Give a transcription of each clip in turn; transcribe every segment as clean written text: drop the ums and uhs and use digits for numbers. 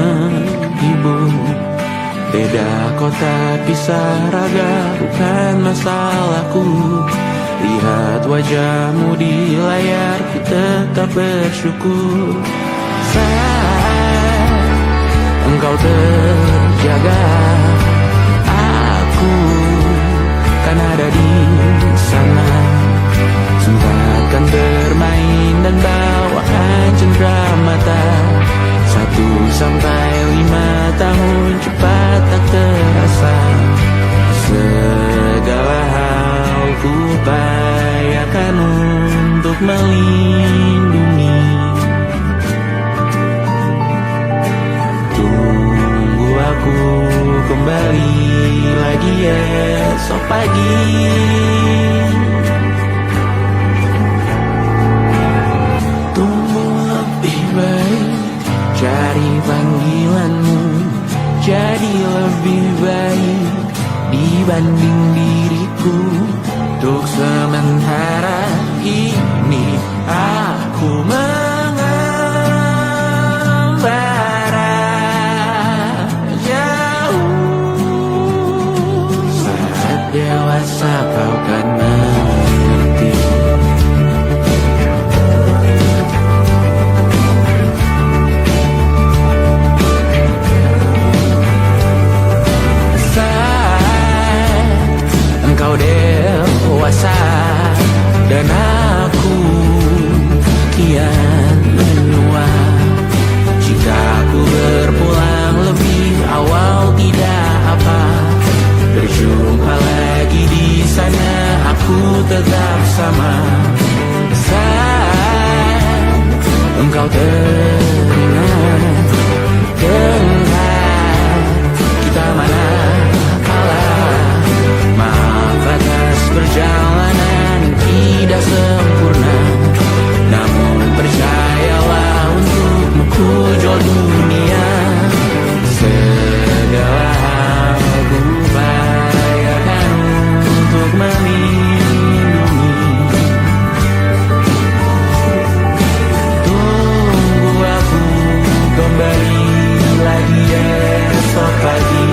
menghibur. Beda kota pisah raga bukan masalahku. Lihat wajahmu di layar, ku tetap bersyukur. Saat engkau terjaga, aku kan ada di sana. Sempatkan bermain dan bawaan cendera mata. 1 sampai 5 tahun cepat tak terasa. Segala hal ku upayakan untuk melindungi. Tunggu aku kembali lagi esok pagi. Tunggu lebih baik, cari panggilanmu jadi lebih baik dibanding diriku. Untuk sementara ini aku mengembara jauh. Saat dewasa kau kan mengerti. Engkau dewasa dan aku kian menua. Jika aku berpulang lebih awal tidak apa. Berjumpa lagi di sana, aku tetap sama. Saat engkau teringat, kita mana atas perjalanan tidak sempurna, namun percayalah untukmu ku jual dunia. Segala hal ku upayakan untuk melindungi. Tunggu aku kembali lagi esok pagi.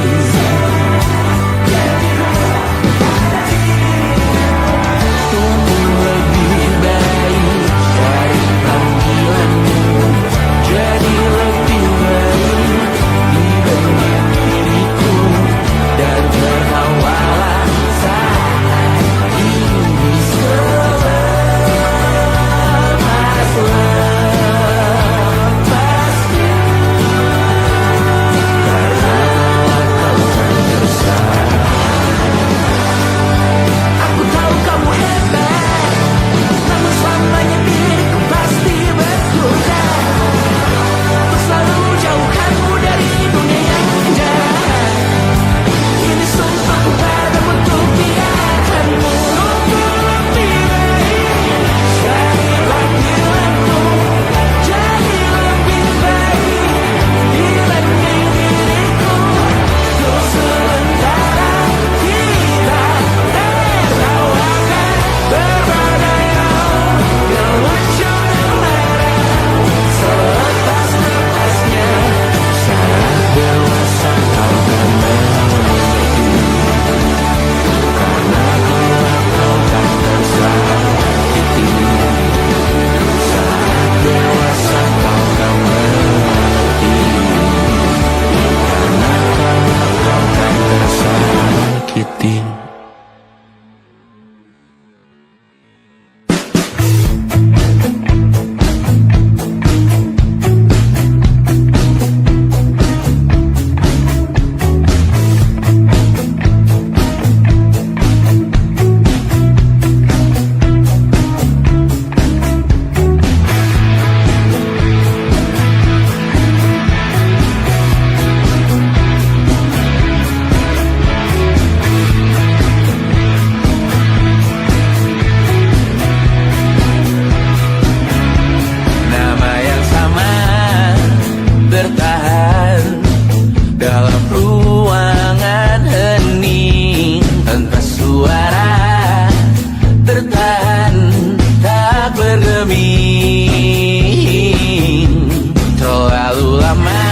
Terlalu lama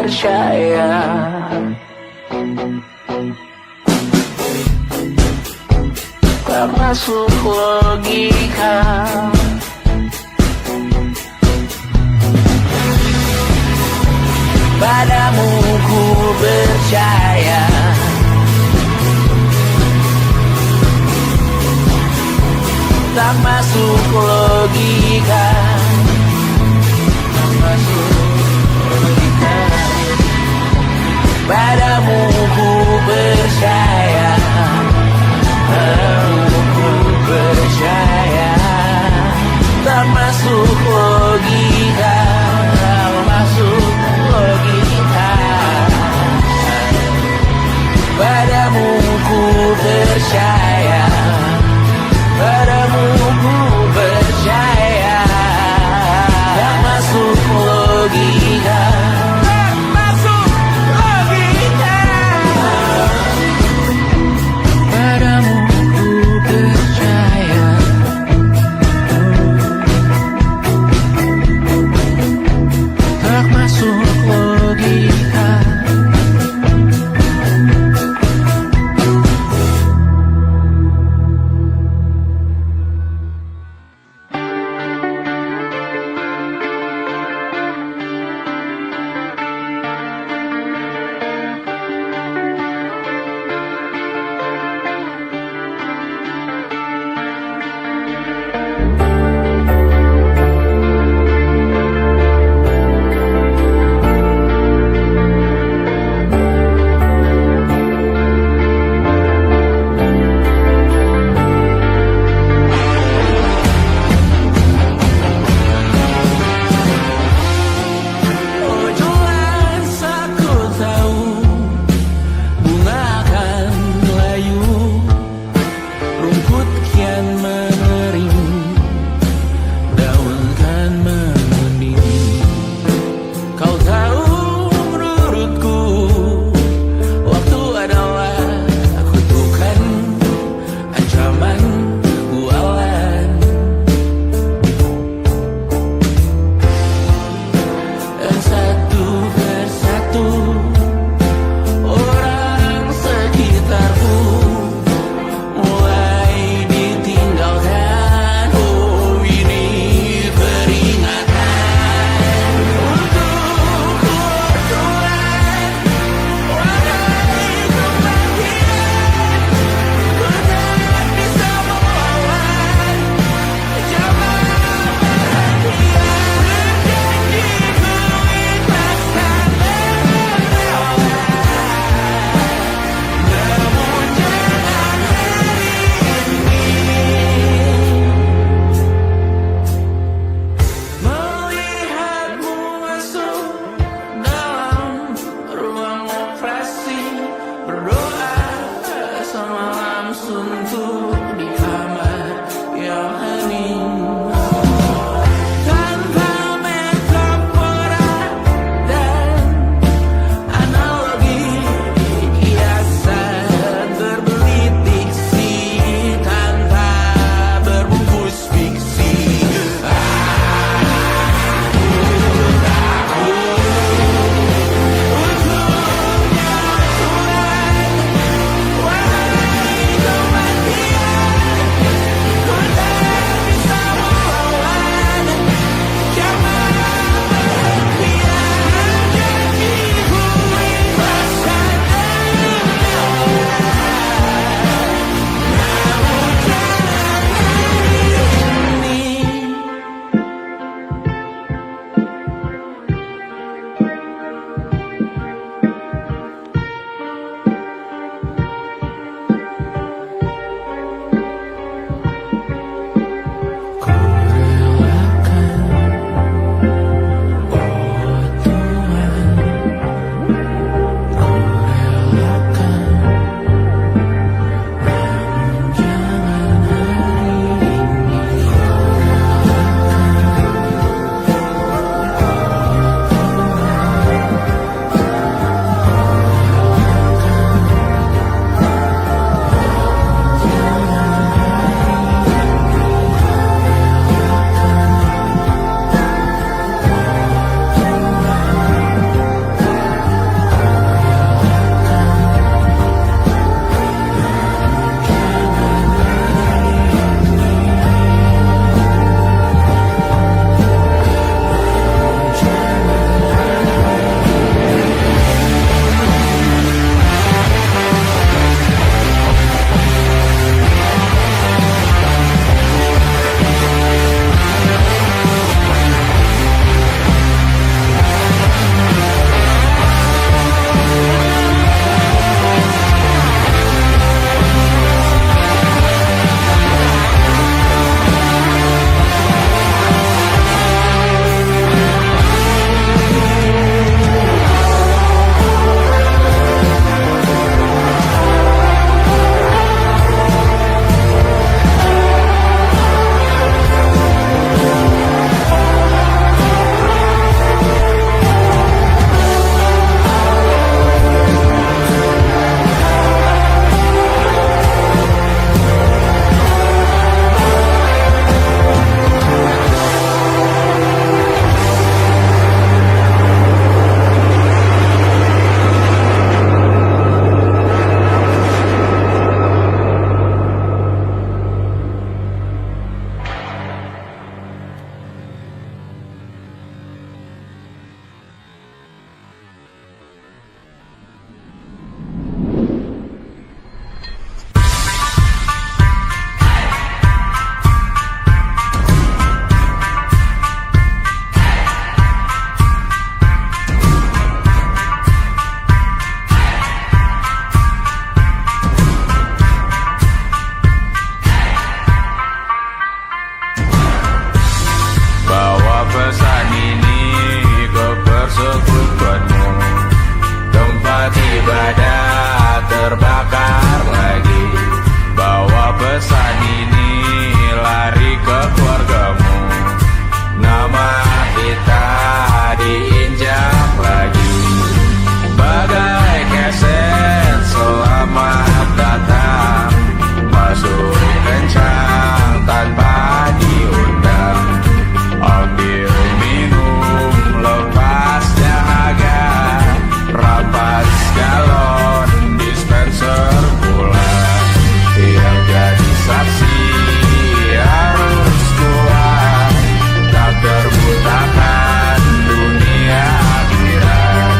percaya. Tak masuk logika. Padamu ku percaya. Tak masuk logika. Tak masuk logika. Padamu ku percaya. Padamu ku percaya. terbakar lagi. Bawa pesan ini lari ke keluargamu. Nama kita diinjak lagi. Bagai keset selamat datang, masuk kencang tanpa diundang. Ambil minum lepas dahaga, rampas galon dispenser pula. Yang jadi saksi harus kuat, tak terbutakan dunia akhirat.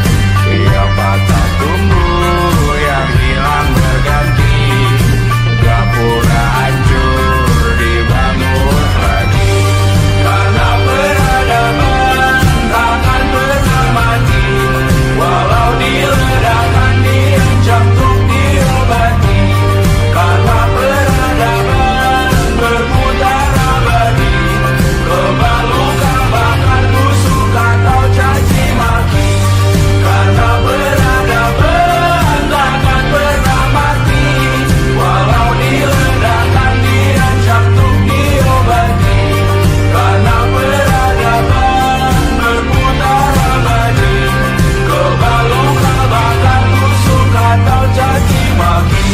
Yang patah tumbuh, yang hilang berganti, gak pura hancur dibangun lagi. Karena peradaban takkan pernah mati, walau diledakkan diancam untuk diobati. Karena peradaban berputar abadi, kebal luka bahkan busuk atau caci maki. Karena peradaban takkan pernah mati, walau diledakkan diancam untuk diobati. Karena peradaban berputar abadi, kebal luka bahkan busuk atau caci maki.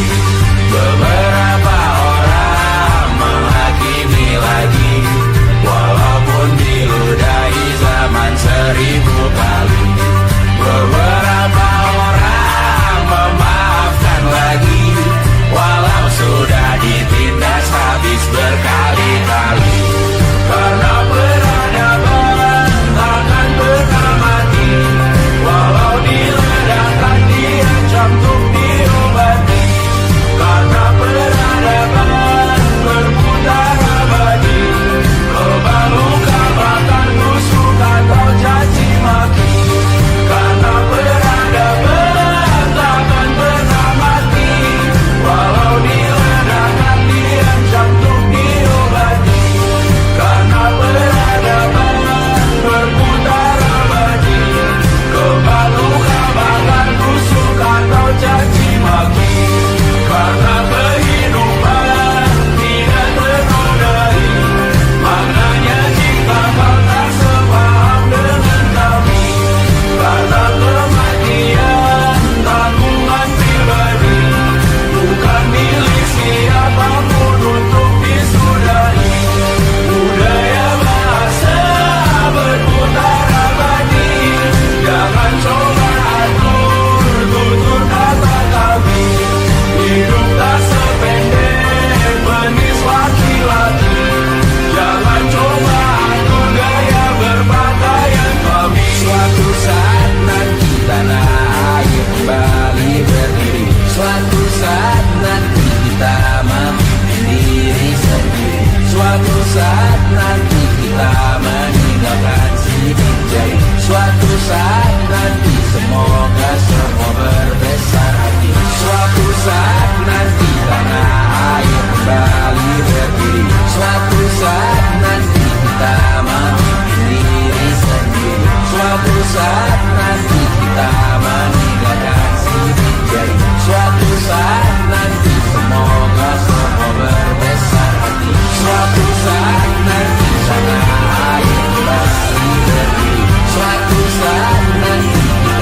Beberapa orang menghakimi lagi, walaupun diludahi zaman 1000 kali. Beberapa orang memaafkan lagi, walau sudah ditindas habis berkali-kali. Karena peradaban takkan pernah mati, walau diledakkan diancam untuk diobati. Karena peradaban berputar abadi, kebal luka bahkan busuk atau caci maki. Karena peradaban takkan pernah mati, walau diledakkan diancam untuk diobati. Karena peradaban berputar abadi, kebal luka bahkan busuk atau caci maki. Karena kehidupan tidak ternodai, maknanya jika kau tak sepaham dengan kami. Karena kematian tanggungan pribadi, bukan milik siapapun untuk disudahi. Budaya bahasa berputar abadi, jangan coba atur tutur kata kami. Hidup tak sependek penis laki-laki, jangan coba atur gaya berpakaian kami. Suatu saat nanti tanah air kembali berdiri, suatu saat nanti kita memimpin diri sendiri. Suatu saat nanti kita meninggalkan sidik jari. Suatu saat nanti semoga semua berbesar hati. Suatu saat nanti tanah air kembali berdiri. Suatu saat nanti kita memimpin diri sendiri. Suatu saat nanti kita meninggalkan sidik jari. Suatu saat nanti semoga semua berbesar hati. Suatu saat nanti tanah air kembali berdiri. Suatu saat nanti kita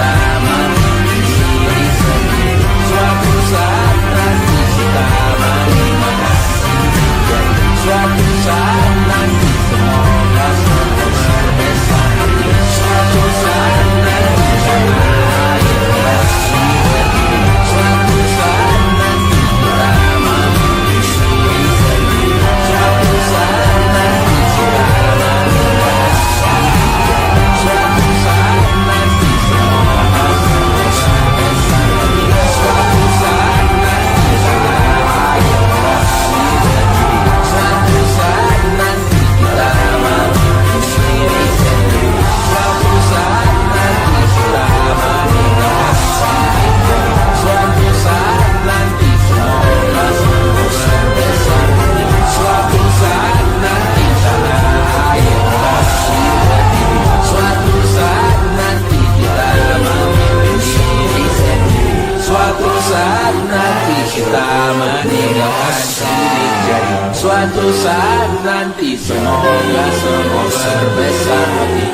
Semoga semua berbesar hati.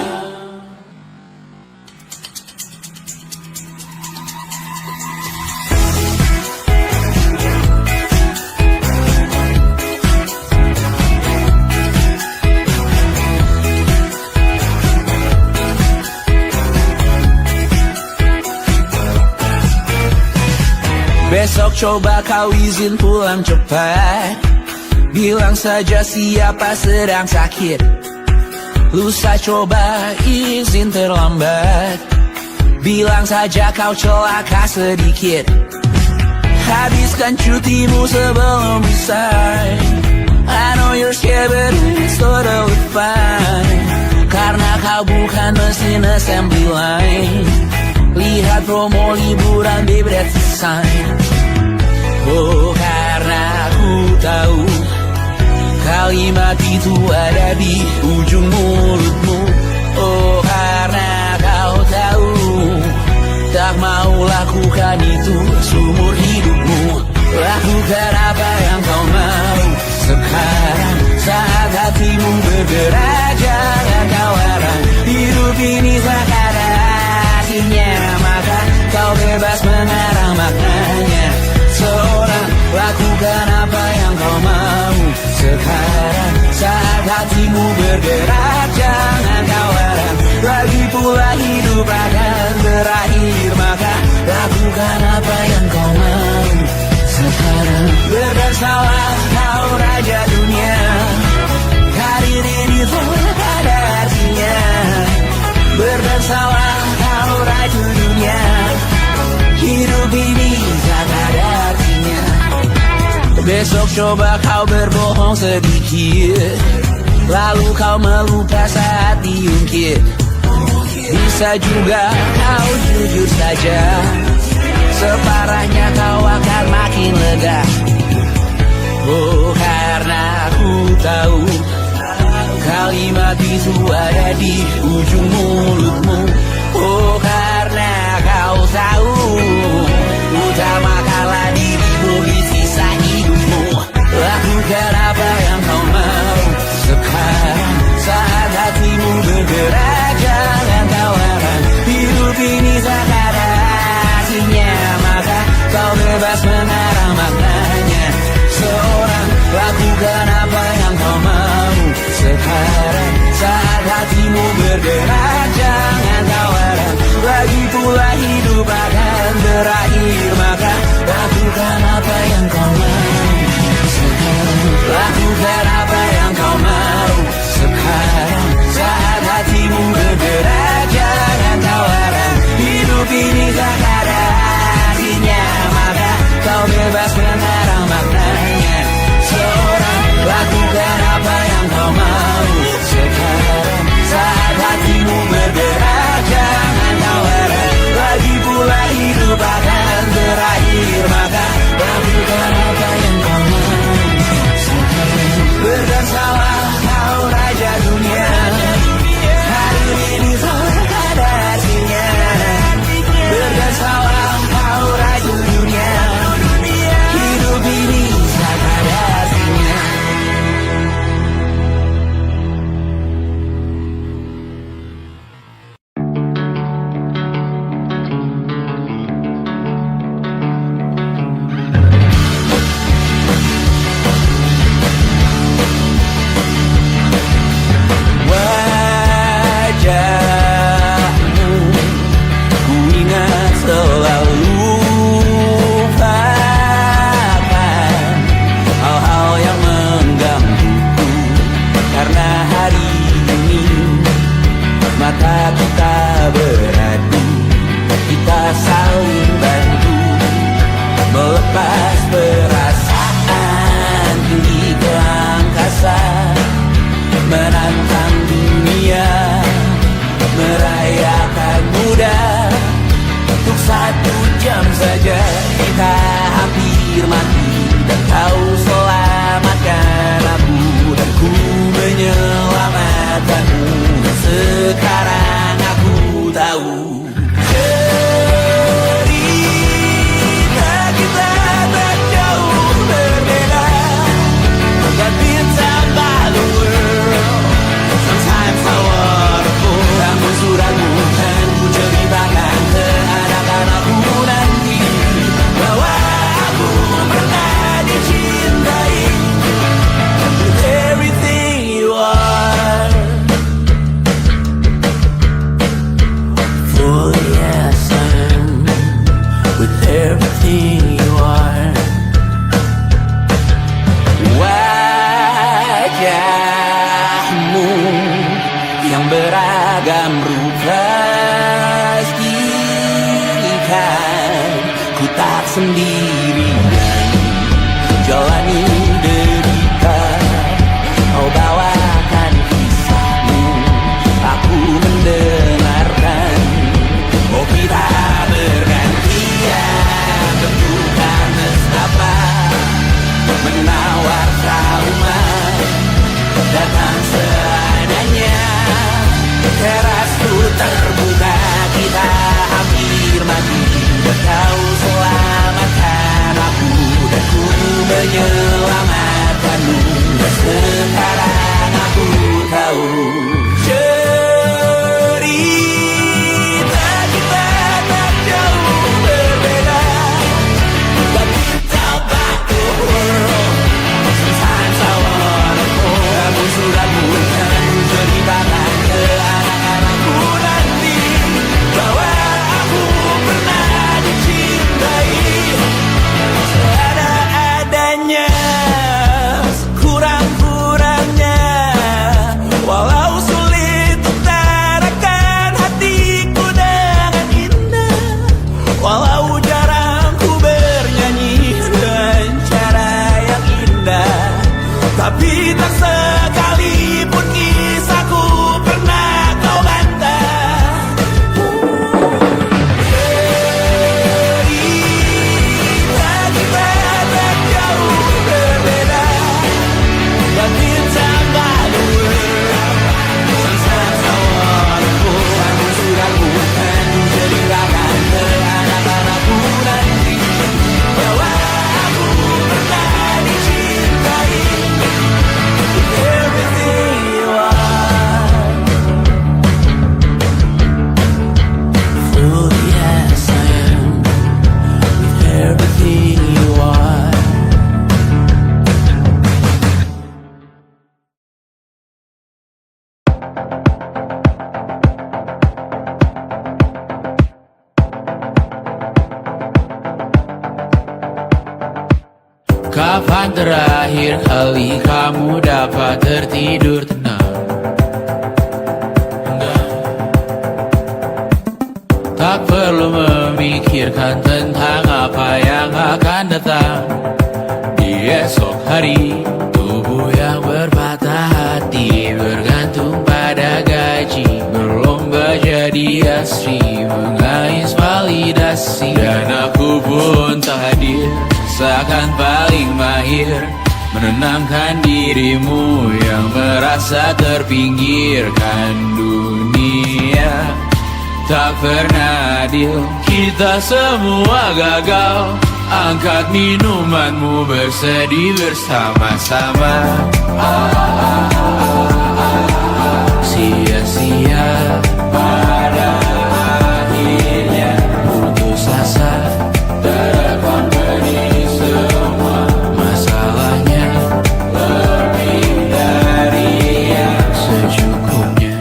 Besok coba kau izin pulang cepat. Bilang saja siapa sedang sakit. Lusa coba izin terlambat. Bilang saja kau celaka sedikit. Habiskan cutimu sebelum usai. I know you're scared but it's totally fine. Karena kau bukan mesin assembly line. Lihat promo liburan baby that's a sign. Oh karena aku tahu kalimat itu ada di ujung mulutmu. Oh karena kau tahu tak mau lakukan itu seumur hidupmu. Lakukan apa yang kau mau sekarang saat hatimu bergerak. Jangan kau larang, hidup ini tak ada artinya, maka kau bebas mengarang maknanya. Seorang lakukan apa yang kau mau sekarang saat hatimu bergerak. Jangan kau larang, lagi pula hidup akan berakhir, maka lakukan apa yang kau mau sekarang. Berdesalah kau raja dunia, karir ini tak ada artinya. Berdesalah kau raja dunia, hidup ini tak ada artinya. Besok coba kau berbohong sedikit, lalu kau melupa saat diungkit. Bisa juga kau jujur saja, separahnya kau akan makin lega. Oh karena aku tahu kalimat itu ada di ujung mulutmu. Oh karena kau tahu utamakanlah dirimu di sisa hidupmu. Lakukan apa yang kau mau sekarang saat hatimu bergerak. Jangan kau larang, hidup ini tak ada artinya, maka kau bebas mengarang maknanya. Seorang lakukan apa yang kau mau sekarang saat hatimu bergerak. Jangan kau larang, lagi pula hidup akan berakhir, maka lakukan apa yang kau mau sekarang. Lakukan apa yang kau mau sekarang saat hatimu bergerak. Jangan kau larang, hidup ini tak ada artinya, maka kau bebas mengarang maknanya. Seorang lakukan apa yang kau mau sekarang saat hatimu bergerak. Jangan kau larang, lagi pula hidup akan berakhir, maka lakukan apa yang kau mau sekarang. Berdansalah kau raja dunia, hari ini tak ada artinya. Berdansalah kau raja dunia, hidup ini tak ada artinya. Wajahmu ku ingat selalu, lupakan hal-hal yang menggangguku. Karena hari ini mata kita beradu, kita saling bantu melepas perasaan tinggi ke angkasa, menantang dunia, merayakan muda. Untuk 1 jam saja kita hampir mati, dan kau selamatkan aku, dan ku menyelamatkanmu. Dan sekarang aku tahu cerita kita tak jauh berbeda. God been time by the world. pastikan ku tak sendirian jalani derita. Kau bawakan kisahmu, aku mendengarkan. Oh kita bergantian, tentukan nestapa menawar trauma datang seadanya. Terasku terbuka, kita hampir mati. Kau selamatkan aku dan ku menyelamatkanmu. Dan sekarang aku tahu cerita kita tak jauh berbeda. But tell back the world, sometimes I wanna go. Kamu sudah bukan ceritakan ke anak-anakku nanti bahwa aku pernah dicintai seada-adanya, kurang-kurangnya. Walau sulit utarakan hatiku dengan indah, walau jarang ku bernyanyi dengan cara yang indah, tapi tak sekalipun kisahku pernah kau bantah. Cerita kita tak jauh berbeda, but it's about the world. Sometimes I wanna go. Kamu sudah bukan ceritakan ke anak-anakku nanti bahwa aku pernah dicintai. Everything you are, fully as I am, with everything you are. Kapan terakhir kali kamu dapat tertidur tenang? Tak perlu memikirkan tentang apa yang akan datang di esok hari. Tubuh yang berpatah hati bergantung pada gaji, berlomba jadi asri, mengais validasi. Dan aku pun tak hadir, seakan paling mahir menenangkan dirimu yang merasa terpinggirkan dunia. Tak pernah adil, kita semua gagal. Angkat minumanmu, bersedih bersama-sama. Sia-sia pada akhirnya putus asa, terekam benih semua masalahnya. Lebih dari yang secukupnya.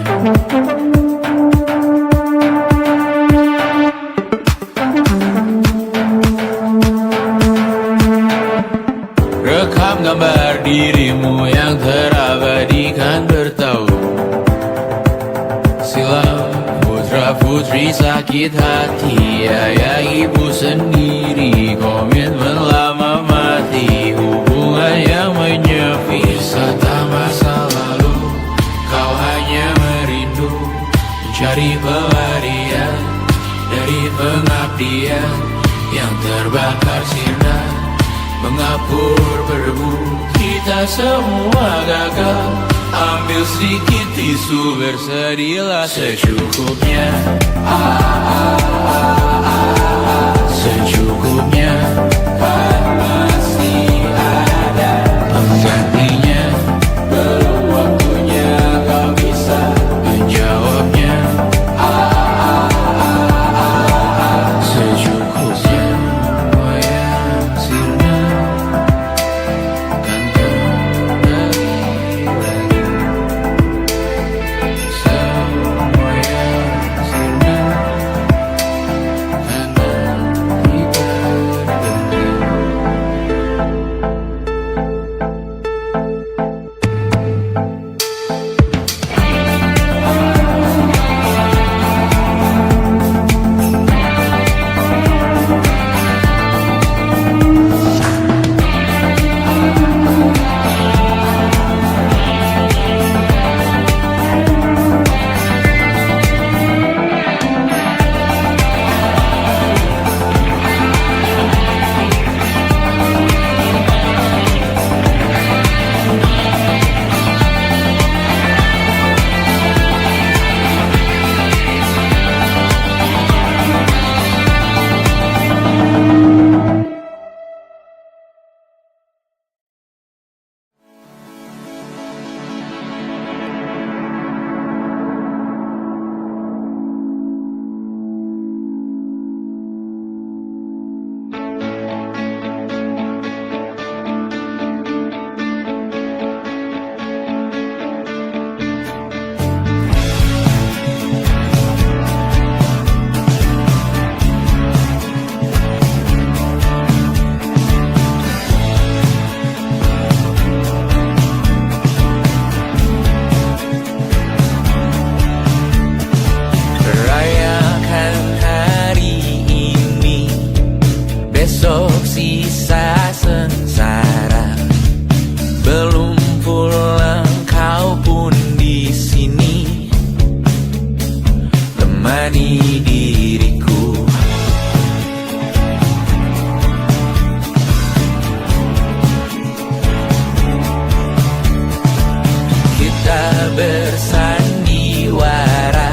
Rekam gambar dirimu yang terabadikan bertahun silam. Putra-putri sakit hati, ayah ibu sendiri, komitmen lama mati, hubungan yang menyepi. Wisata masa lalu, kau hanya merindu mencari pelarian dari pengabdian yang terbakar sirna, mengapur berdebu. Kita semua gagal, ambil sedikit tisu, bersedihlah secukupnya. Secukupnya, kan masih ada penggantinya. Belum waktunya kau bisa menjawabnya. Secukupnya, semua yang sirna kan kembali lagi. Semua yang sirna menemani diriku. Kita bersandiwara,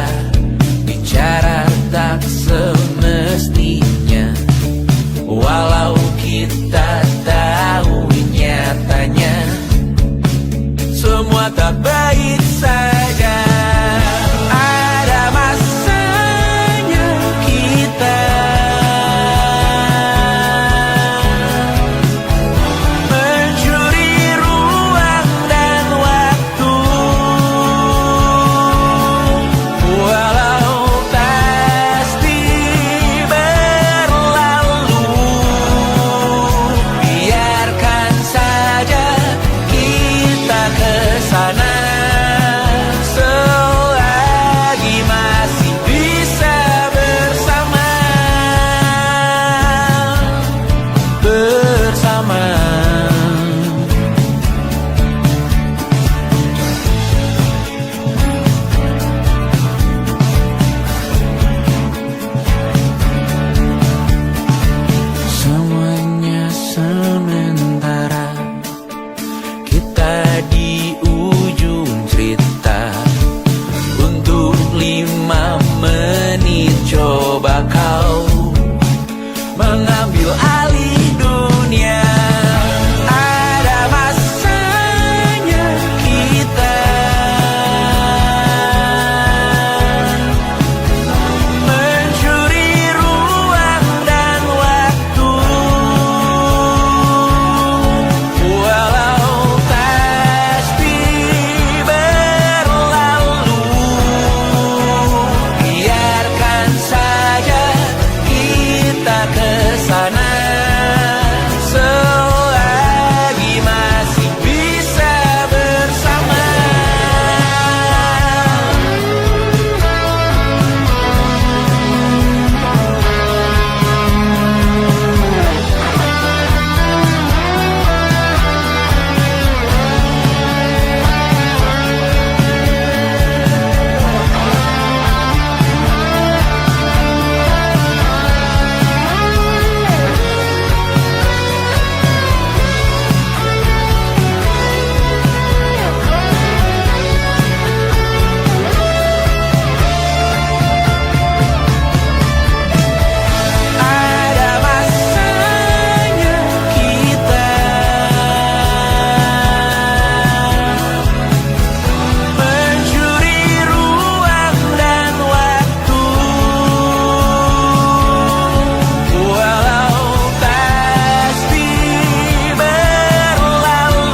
bicara tak semestinya, walau kita tahu nyatanya semua tak baik saja. Ada masanya kita mencuri ruang dan waktu, walau pasti berlalu. Biarkan saja kita kesana selagi masih bisa bersama. Semuanya sementara, kita di ujung cerita. Untuk 5 menit coba kau mengambil alih dunia. Ada masanya kita mencuri ruang dan waktu, walau pasti berlalu. Biarkan saja kita kesana selagi masih bisa bersama. Ada masanya kita mencuri ruang dan waktu, walau pasti berlalu.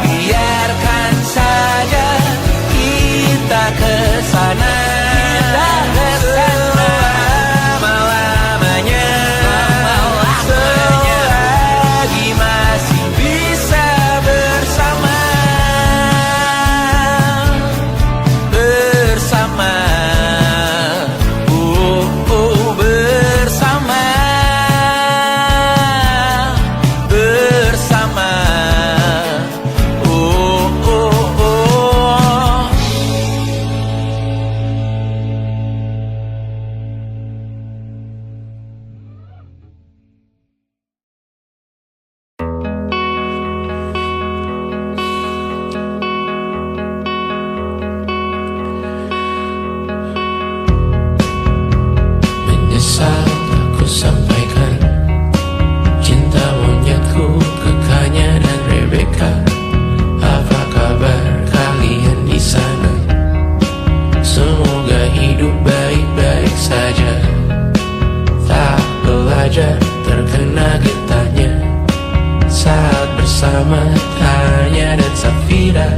Biarkan saja kita kesana selama-lamanya, selagi masih bisa bersama. Bersama, bersama, bersama, menyesal aku sampaikan cinta monyetku ke Kanya dan Rebecca. Apa kabar kalian di sana? Semoga hidup baik-baik saja. Tak belajar terkena getahnya saat bersama Tanya dan Safira.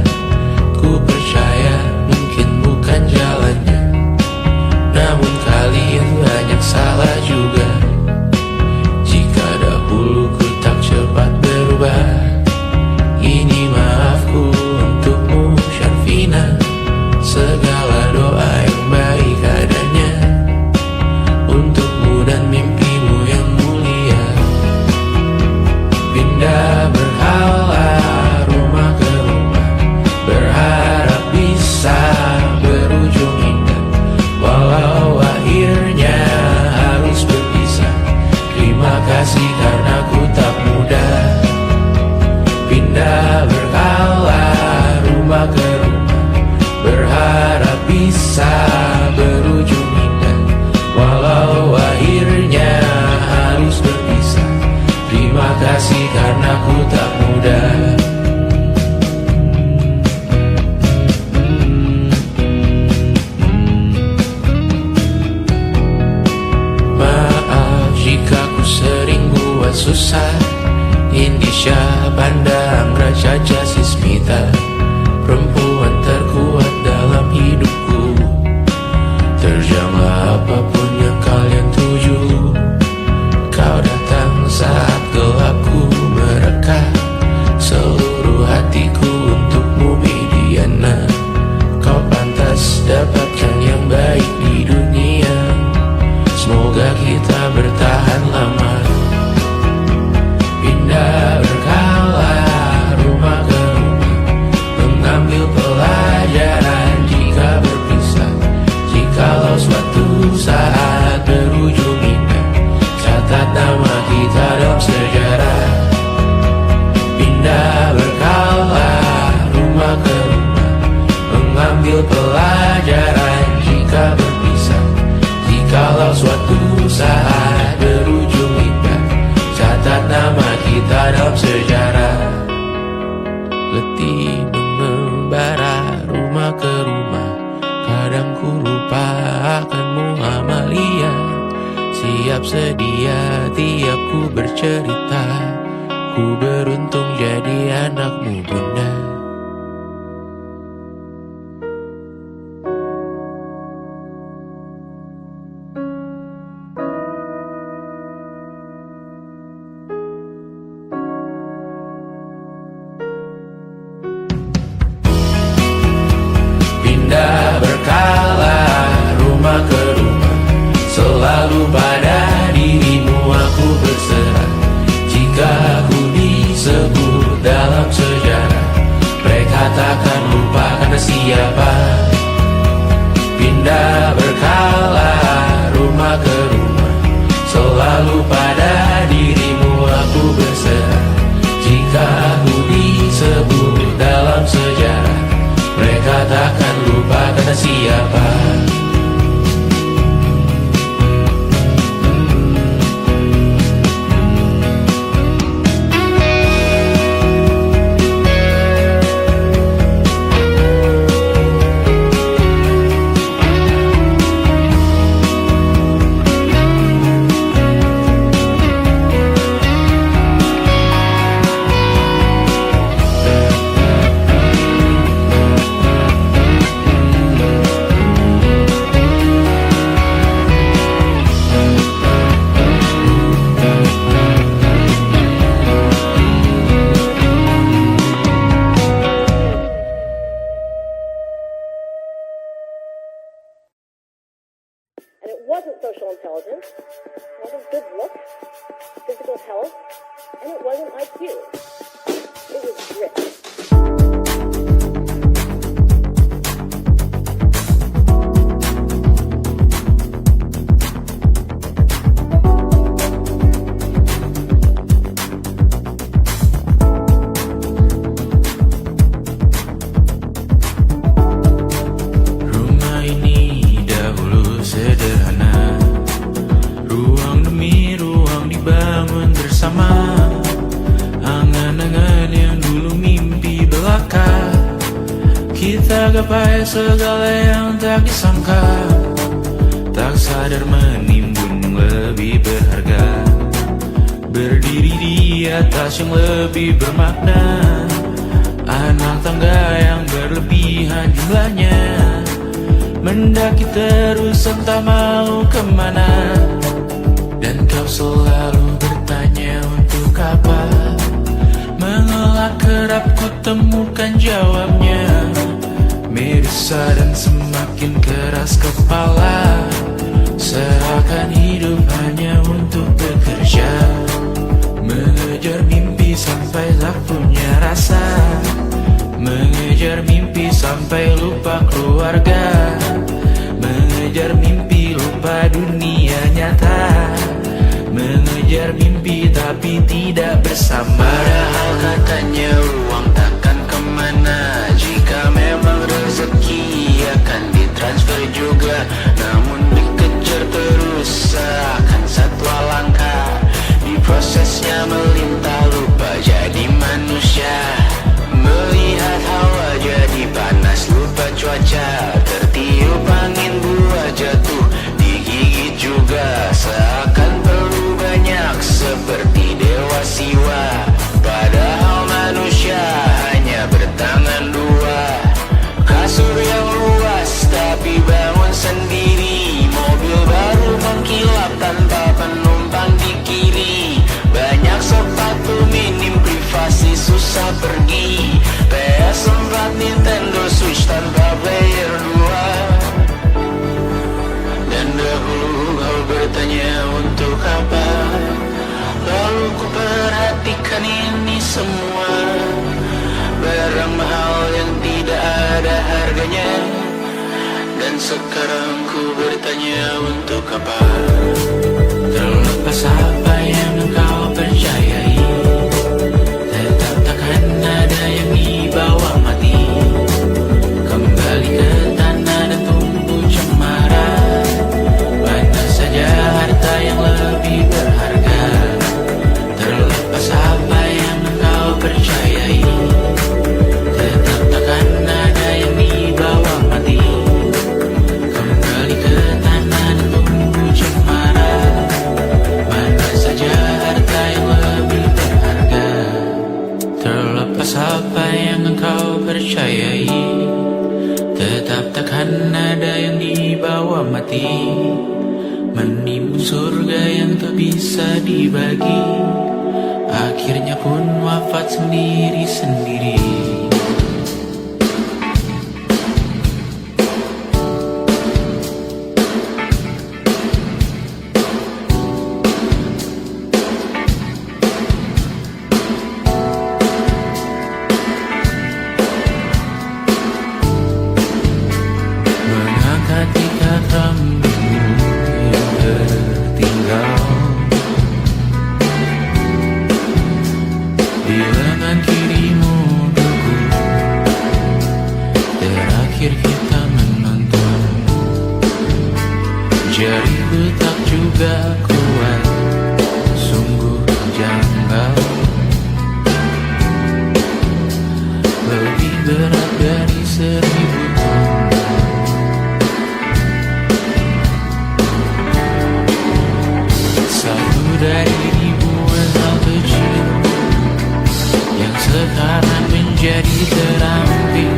Ku percaya mungkin bukan jalannya, namun kalian banyak salah juga. Jika dahulu ku tak cepat berubah, ini maafku untukmu Syarfina. Segala doa yang baik adanya untukmu dan mimpimu yang mulia. Pindah berhala rumah ke rumah, susah. Indonesia pandang Raja Jasismita, perempuan terkuat dalam hidupku. Terjanglah apapun yang kalian tuju. Kau datang saat gelapku mereka, seluruh hatiku untukmu Mediana. Kau pantas dapatkan yang baik di dunia. Semoga kita bertahan lama. Pindah berkala rumah ke rumah, mengambil pelajaran jika berpisah. Jikalau suatu saat berujung indah, catat nama kita dalam sejarah. Pindah berkala rumah ke rumah, mengambil pelajaran jika berpisah. Jikalau suatu saat berujung indah, catat nama kita dalam sejarah. Letih mengembara rumah ke rumah, kadang ku lupa akanmu Amalia. Siap sedia tiap ku bercerita, ku beruntung jadi anakmu bunda. Pindah berkala rumah ke rumah, selalu pada dirimu aku berserah. Jika aku disebut dalam sejarah, mereka takkan lupa karena siapa. Pindah berkala rumah ke rumah, selalu pada dirimu aku berserah. Jika aku disebut dalam sejarah, mereka takkan lupa karena siapa. And it wasn't social intelligence, it wasn't good looks, physical health, and it wasn't IQ. It was grit. Rumah ini dahulu sederhana, ruang demi ruang dibangun bersama. Angan-angan yang dulu mimpi belaka, kita gapai segala yang tak disangka. Tak sadar menimbun lebih berharga, berdiri di atas yang lebih bermakna. Anak tangga yang berlebihan jumlahnya, mendaki terus entah mau kemana. Dan kau selalu bertanya untuk apa, mengelak kerap ku temukan jawabnya. Meresah dan semakin keras kepala, seakan hidup hanya untuk bekerja. Mengejar mimpi sampai tak punya rasa, mengejar mimpi sampai lupa keluarga, mengejar mimpi lupa dunia nyata, mengejar mimpi tapi tidak bersama. Padahal katanya uang takkan kemana, jika memang rezeki akan ditransfer juga. Namun dikejar terus seakan satwa langka, di prosesnya melintah lupa jadi manusia. Melihat hawa jadi panas lupa cuaca, sekarang ku bertanya untuk apa? Terlepas apa yang engkau percayai, tetap takkan ada yang dibawa mati. Kembali ke tanah dan tumbuh cemara. Mana saja harta yang lebih berharga. Terlepas apa yang engkau percayai, tetap takkan ada yang dibawa mati. Kembali ke tanah dan tumbuh cemara. Mana saja harta yang lebih berharga. Terlepas apa yang engkau percayai, tetap takkan ada yang dibawa mati. Menimbun surga yang tak bisa dibagi, akhirnya pun wafat sendiri-sendiri. Mengangkat ikat rambutmu yang tertinggal di lengan kirimu dulu. Terakhir kita menonton, jariku tak juga kuat, sungguh janggal. Lebih berat dari 1000 ton. Satu dari ribuan hal kecil yang sekarang menjadi terampil,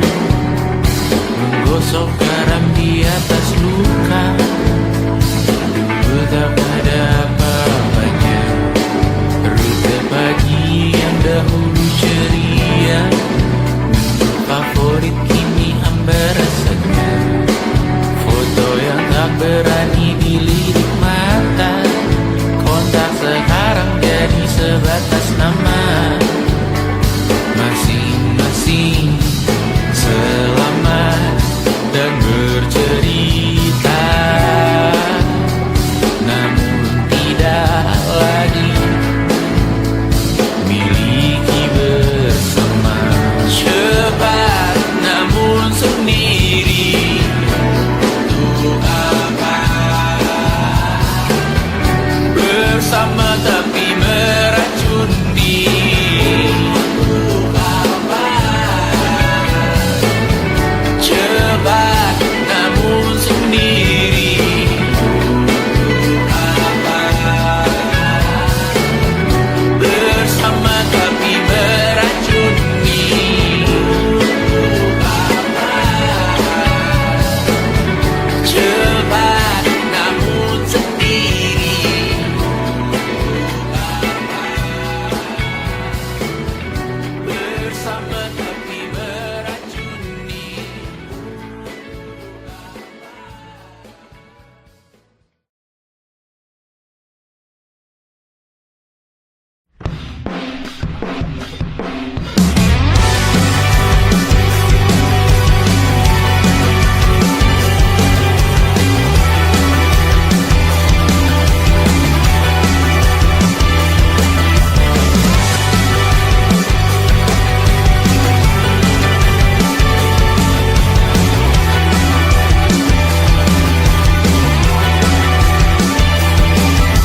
menggosok garam di atas luka. Dulu tak ada apa-apanya, rute pagi yang dahulu ceria, menu favorit kini hambar rasanya. Foto yang tak berani dilirik mata, kontak sekarang jadi sebatas nama. Masing-masing selamat dan bercerita, namun tidak lagi miliki bersama. Cepat namun sendiri, untuk apa? Bersama tapi meracun diri, untuk apa? Cepat namun sendiri, untuk apa? Bersama tapi meracun diri, untuk apa? Cepat namun sendiri, bersama tapi meracuni.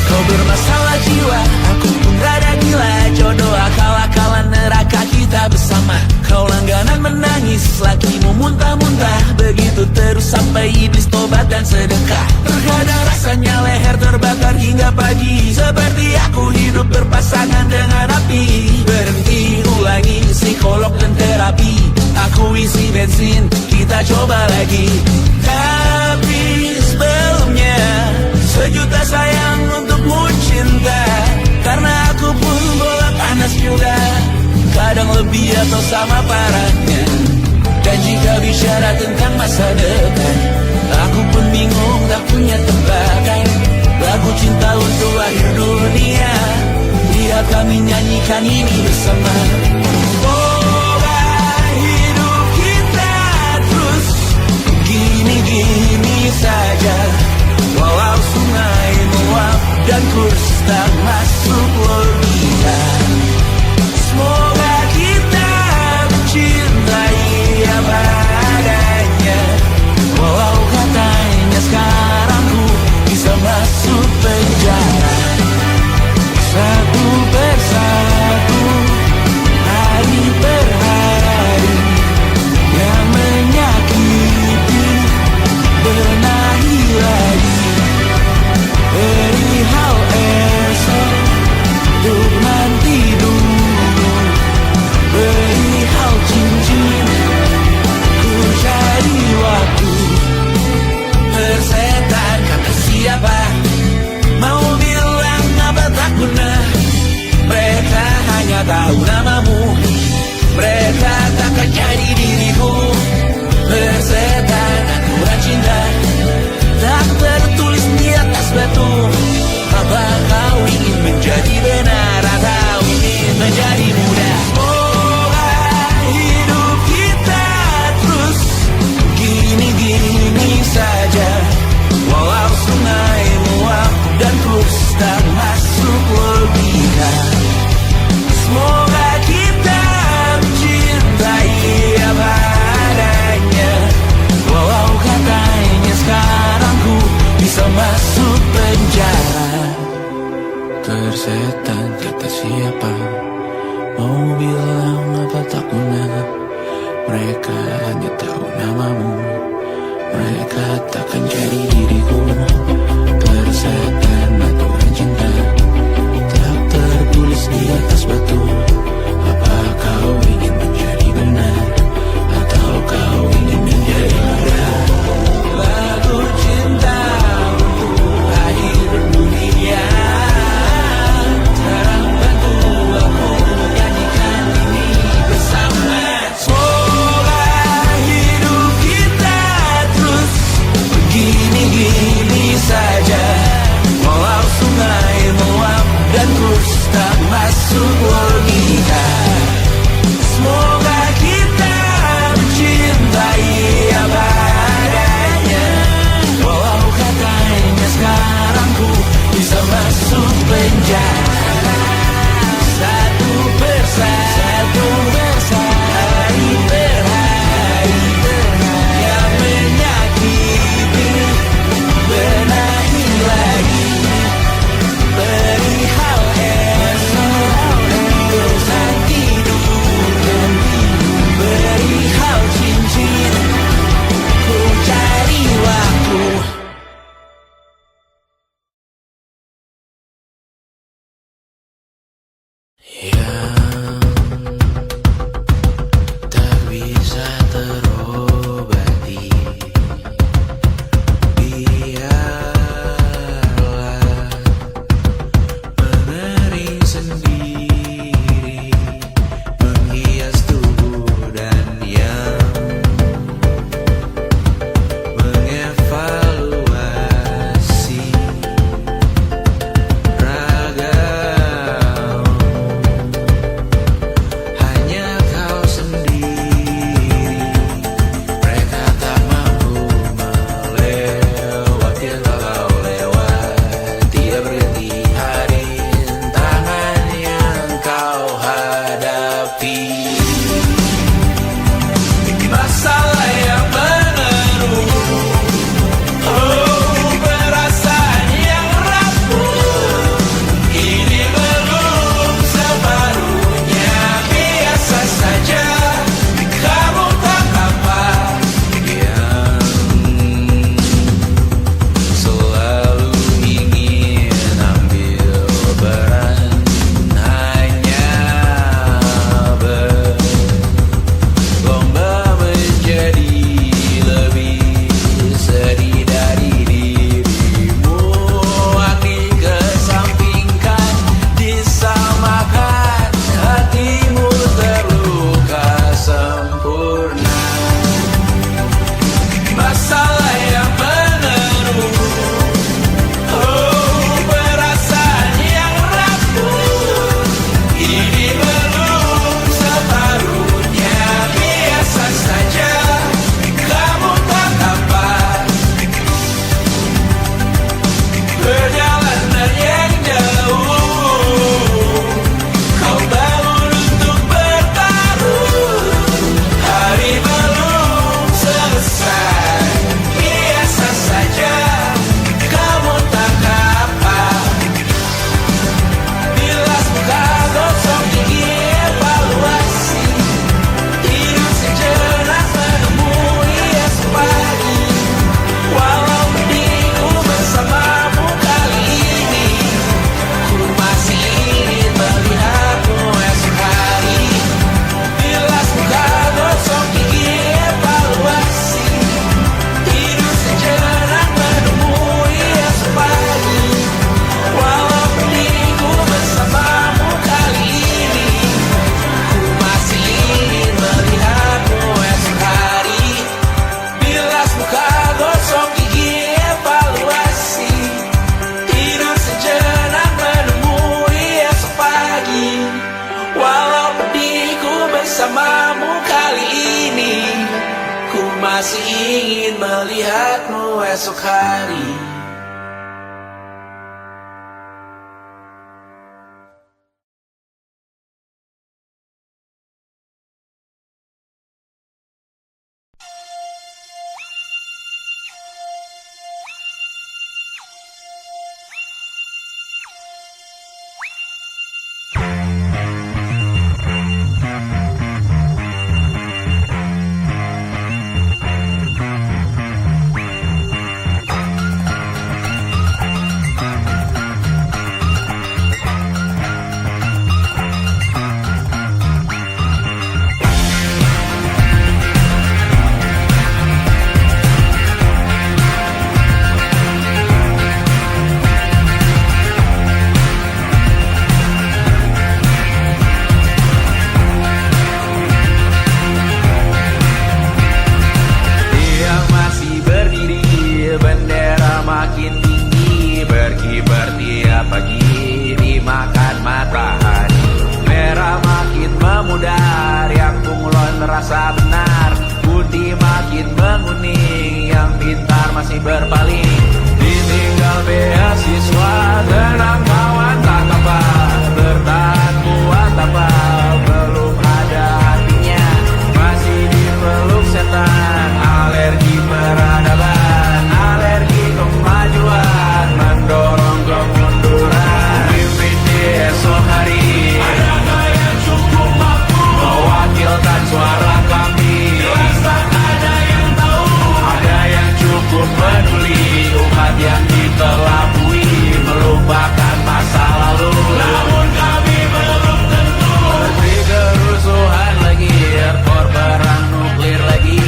Kau bermasalah jiwa, aku pun rada gila. Jodoh akal-akalan neraka kita bersama. Kau langganan menangis, lakimu muntah-muntah. Begitu terus sampai iblis tobat dan sedekah. Terkadang rasanya leher terbakar hingga pagi, seperti aku hidup berpasangan dengan api. Berhenti, ulangi psikolog dan terapi. Aku isi bensin, kita coba lagi. Tapi sebelumnya, sejuta sayang untukmu cinta. Karena aku pun bola panas juga, kadang lebih atau sama parahnya. Dan jika bicara tentang masa depan, aku pun bingung tak punya tebakan. Lagu cinta untuk akhir dunia, biar kami nyanyikan ini bersama. Semoga hidup kita terus gini-gini Walau sungai meluap dan terus tak masuk logika. Semoga kita mencintai apa adanya. Walau katanya sekarang ku bisa masuk penjara. Tersetan kata siapa, mau bilang apa tak guna. Mereka hanya tahu namamu, mereka takkan jadi diriku. Tersetan aturan cinta tak tertulis di atas batu. Apa kau ingin menjadi benar, atau kau ingin menjadi mudah? Lagu cinta untuk akhir dunia, sekarang bantu aku nyanyikan ini bersama. Semoga hidup kita terus begini. ingin melihatmu esok hari. Merasa benar, putih makin menguning, yang pintar masih berpaling. Ditinggal beasiswa, tenang kawan tak kabar, bertahan kuat tapal, belum ada artinya, masih dipeluk setan. Alergi peradaban, alergi kemajuan, mendorong kemunduran. Mimpin di esok hari, adakah yang cukup mampu mewakilkan suara kami? Jelas tak ada yang tahu, ada yang cukup peduli, umat yang dikelabui, melupakan masa lalu. Namun kami belum tentu seperti kerusuhan lagi, error perang nuklir lagi.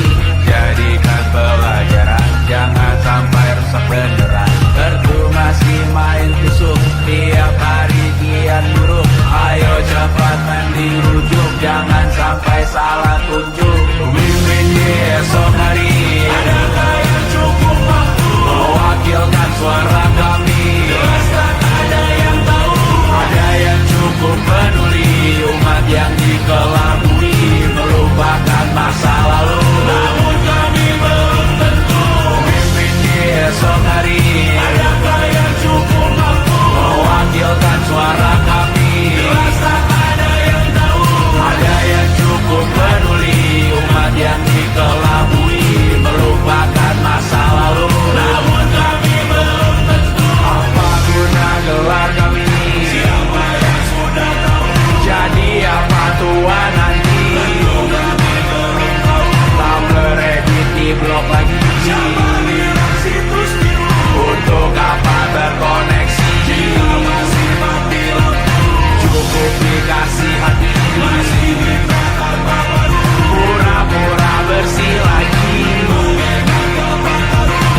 Jadikan pelajaran, jangan sampai rusak beneran. Erdu masih main tusuk, tiap hari kian buruk. Ayo cepat mandi rujuk, jangan sampai salah tunjuk. Mimpin di esok hari, adakah yang cukup mampu mewakilkan suara kami? Jelas tak ada yang tahu, ada yang cukup peduli, umat yang dikelabui, melupakan masa lalu. Namun kami belum tentu mimpin di esok hari, adakah yang cukup mampu mewakilkan suara kami? Jelas tak ada yang tahu, ada yang cukup peduli, umat yang dikelabui, melupakan masa lalu. Namun kami belum tentu apa guna gelar kami. Siapa yang sudah tahu, jadi apa tua nanti? Tentu kami belum tahu, tak beredit di blog lagi. Siapa bilang situs biru, untuk apa terkoneksi? Jika masih mati lampu, cukup dikasih hati, masih mintakan baru, pura-pura bersih lagi.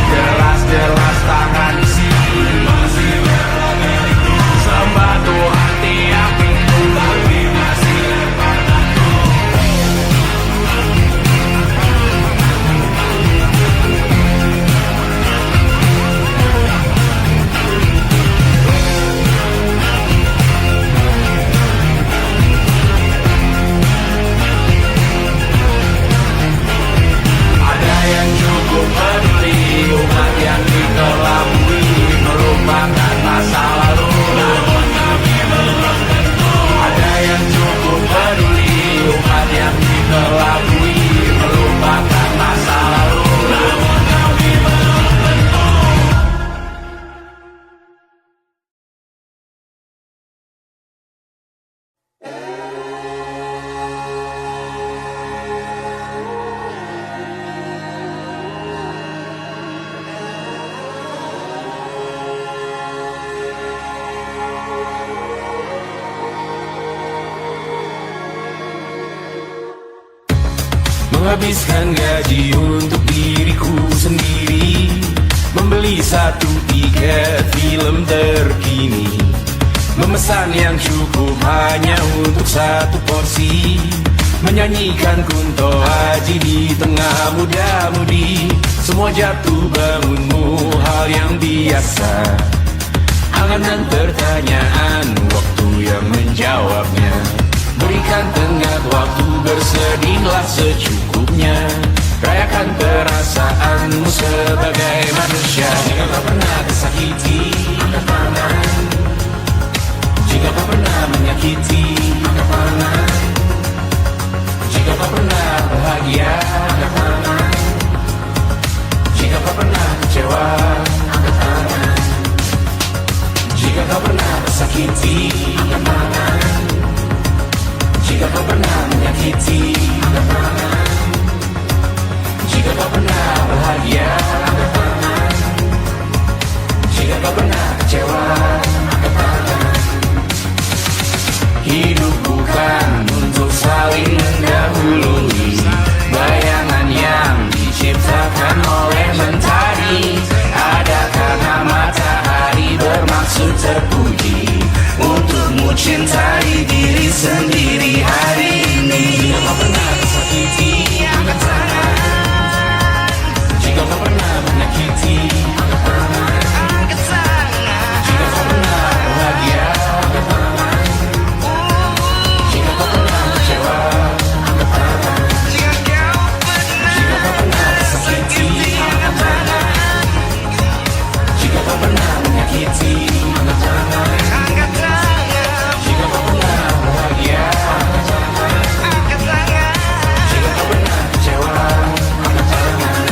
Jelas-jelas tangan isi, masih berlagak, sembah Tuhan tiap minggu, tapi masih lempar batu. Ada yang cukup peduli, umat yang dikelabui, melupakan masa lalu. Namun kami belum tentu, ada yang cukup peduli, umat yang dikelabui, melupakan masa lalu. Namun kami belum tentu. Menghabiskan gaji untuk diriku sendiri, membeli satu tiket film terkini, memesan yang cukup hanya untuk satu porsi, menyanyikan Kunto Aji di tengah muda-mudi. Semua jatuh bangunmu hal yang biasa, angan dan pertanyaan, waktu yang menjawabnya. Berikan tengah waktu, bersedihlah secukupnya. Rayakan perasaanmu sebagai manusia. Jika kau pernah tersakiti, angkat tangan. Jika kau pernah menyakiti, angkat tangan. Jika kau pernah bahagia, angkat tangan. Jika kau pernah kecewa, angkat tangan. Jika kau pernah tersakiti, angkat tangan. Jika kau pernah menyakiti, angkat tangan. Jika kau pernah bahagia, angkat tangan. Jika kau pernah kecewa, angkat tangan. Hidup bukan untuk saling mendahului bayangan yang diciptakan oleh mentari. Ada karena matahari bermaksud terpuji untukmu cintai diri sendiri hari ini. Jika kau pernah tersakiti, angkat tangan. Jika kau pernah menyakiti, angkat tangan. Jika kau pernah bahagia, angkat tangan. Jika kau pernah kecewa, angkat tangan. Jika kau pernah tersakiti, angkat tangan. Jika kau pernah menyakiti, angkat tangan. Jika kau pernah bahagia, angkat tangan. Jika kau pernah kecewa, angkat tangan.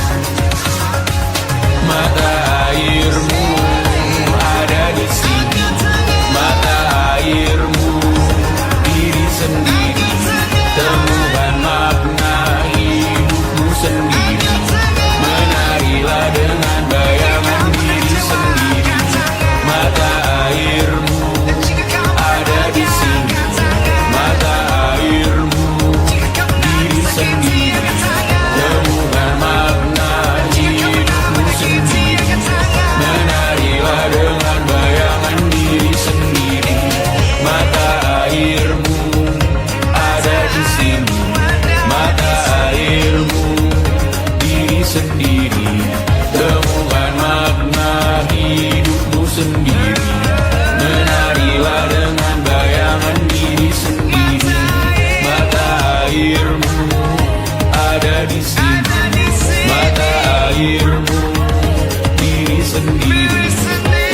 Mata airmu ada di sini. Mata airmu diri sendiri. Temukan makna hidupmu sendiri. Menarilah dengan bayangan diri sendiri. Mata airmu ada di sini. Mata airmu diri sendiri. Temukan makna hidupmu sendiri. Menarilah dengan bayangan diri sendiri. Mata airmu ada di sini. Mata airmu diri sendiri. Temukan makna hidupmu sendiri. Menarilah dengan bayangan diri sendiri. Mata airmu ada di sini. Mata airmu diri sendiri.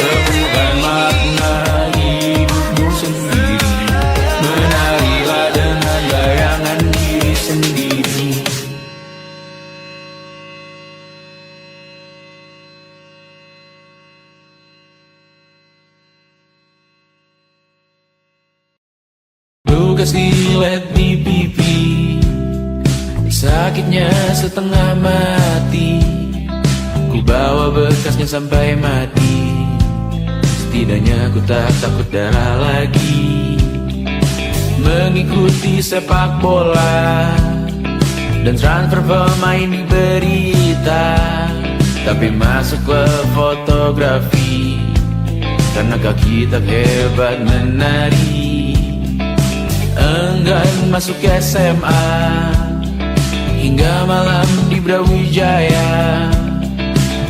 Temukan makna hidupmu sendiri. Menarilah dengan bayangan diri sendiri. Lukas dilet di pipi, sakitnya setengah mati. Ku bawa bekasnya sampai mati. Setidaknya ku tak takut darah lagi. Mengikuti sepak bola dan transfer pemain di berita. Tapi masuk ke fotografi karena kaki tak hebat menari. Enggan masuk SMA hingga malam di Brawijaya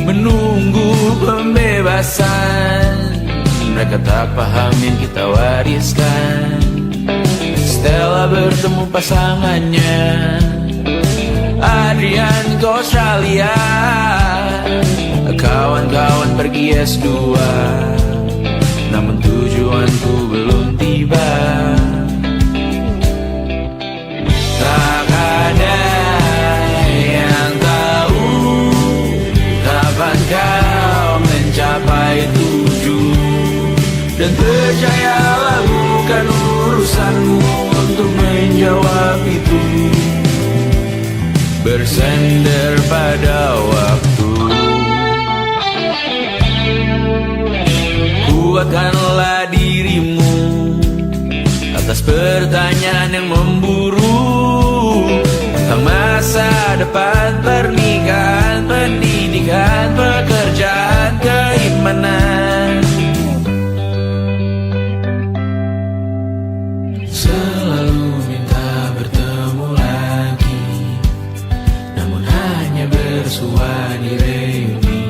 menunggu pembebasan. Mereka tak paham yang kita wariskan. Stella bertemu pasangannya Adrian ke Australia. Kawan-kawan pergi S2, namun tujuanku belum tiba. Tak ada yang tahu kapan kau mencapai tujuan. Dan percayalah bukan urusanmu untuk menjawab itu. Bersender pada waktu. Kuatkanlah dirimu atas pertanyaan yang memburu tentang masa depan, pernikahan, pendidikan, pekerjaan, keimanan. Selalu minta bertemu lagi, namun hanya bersua di reuni.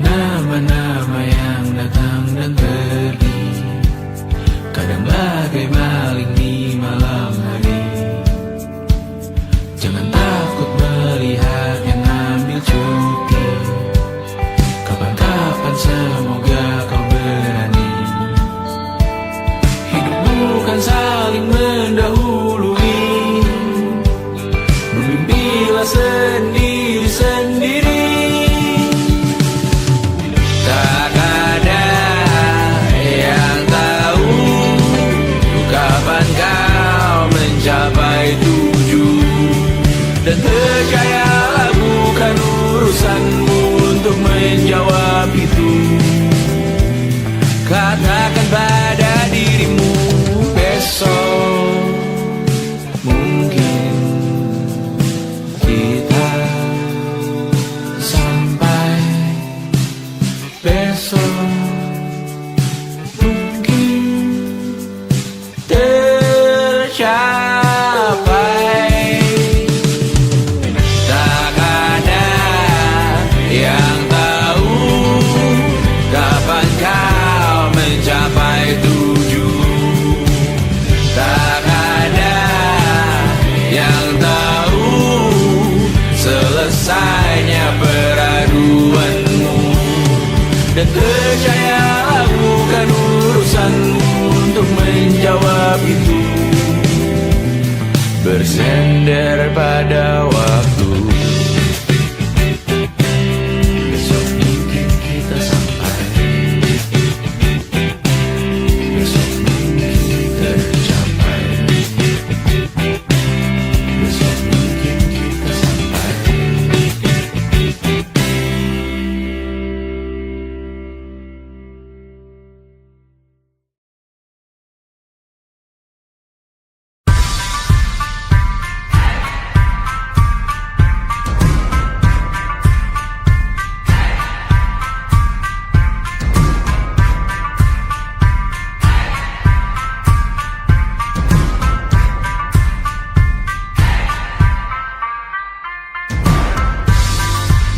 Nama-nama yang datang dan pergi, kadang bagai maling menjawab itu. Katakan pada dirimu besok mungkin kita sampai, besok mungkin tercapai. Tak ada yang tahu kapan kau mencapai tujuan. Tak ada yang tahu selesainya peraduanmu. Dan percayalah bukan urusanmu untuk menjawab itu. Bersender pada waktu. Besok mungkin kita sampai, besok mungkin tercapai, besok mungkin kita sampai.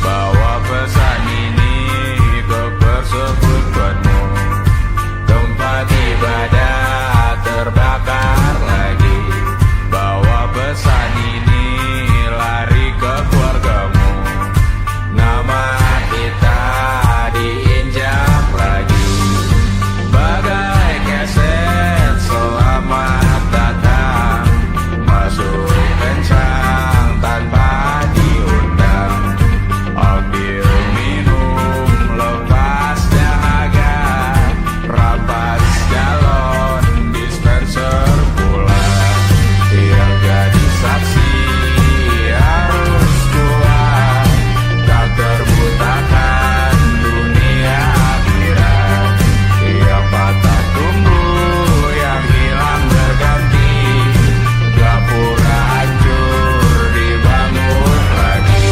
Bawa pesan ini ke persekutuanmu. Tempat ibadah terbakar lagi. Bawa pesan ini lari ke keluargamu. Nama kita diinjak lagi. Bagai keset selamat datang, masuk kencang tanpa diundang. Ambil minum lepas dahaga, rampas galon dispenser pula. Yang jadi saksi harus kuat, tak terbutakan dunia akhirat. Yang patah tumbuh, yang hilang berganti, gapura hancur dibangun lagi.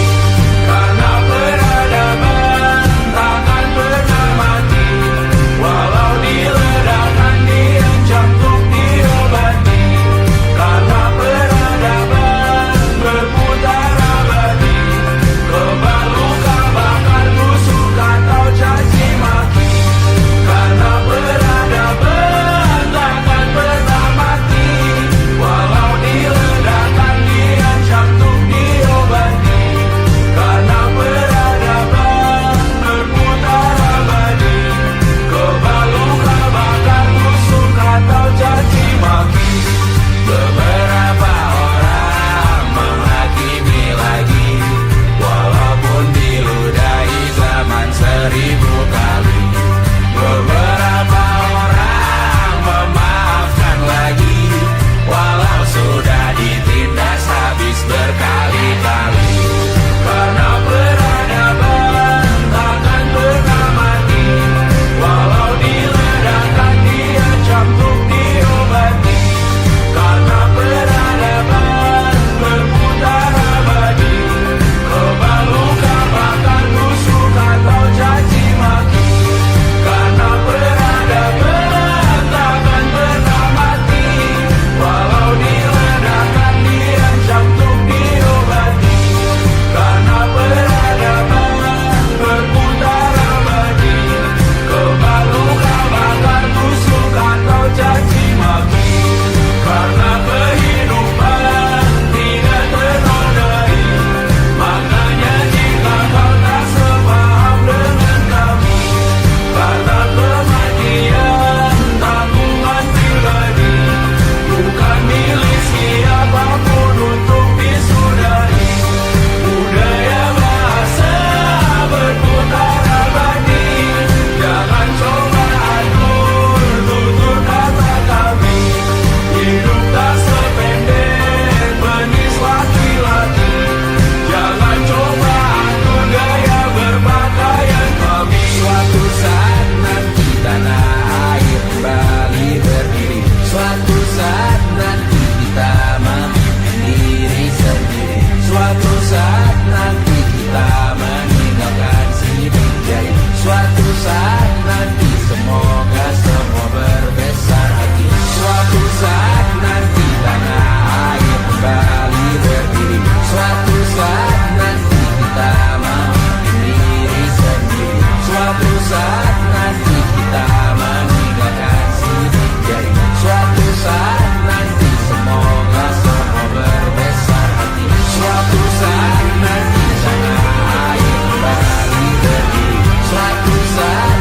Karena peradaban takkan pernah mati, walau diledakkan, diancam untuk diobati. Karena peradaban berputar abadi, kebal luka bakar busuk atau caci maki. Karena peradaban takkan pernah mati, walau diledakkan, diancam untuk diobati. Karena peradaban berputar abadi, kebal luka bakar busuk atau caci maki. Beberapa orang menghakimi lagi, walaupun diludahi zaman 1000 kali. Beberapa orang memaafkan lagi, walau sudah ditindas habis berkali-kali. Karena peradaban takkan pernah mati, walau diledakkan, diancam untuk diobati. Karena peradaban berputar abadi, kebal luka bakar busuk atau caci saat nanti semoga semua berbesar hati. Suatu saat nanti tanah air kembali berdiri. Suatu saat nanti kita memimpin diri sendiri. Suatu saat nanti kita meninggalkan sidik jari. Suatu saat nanti semoga semua berbesar hati. Suatu saat nanti tanah air kembali berdiri. Suatu saat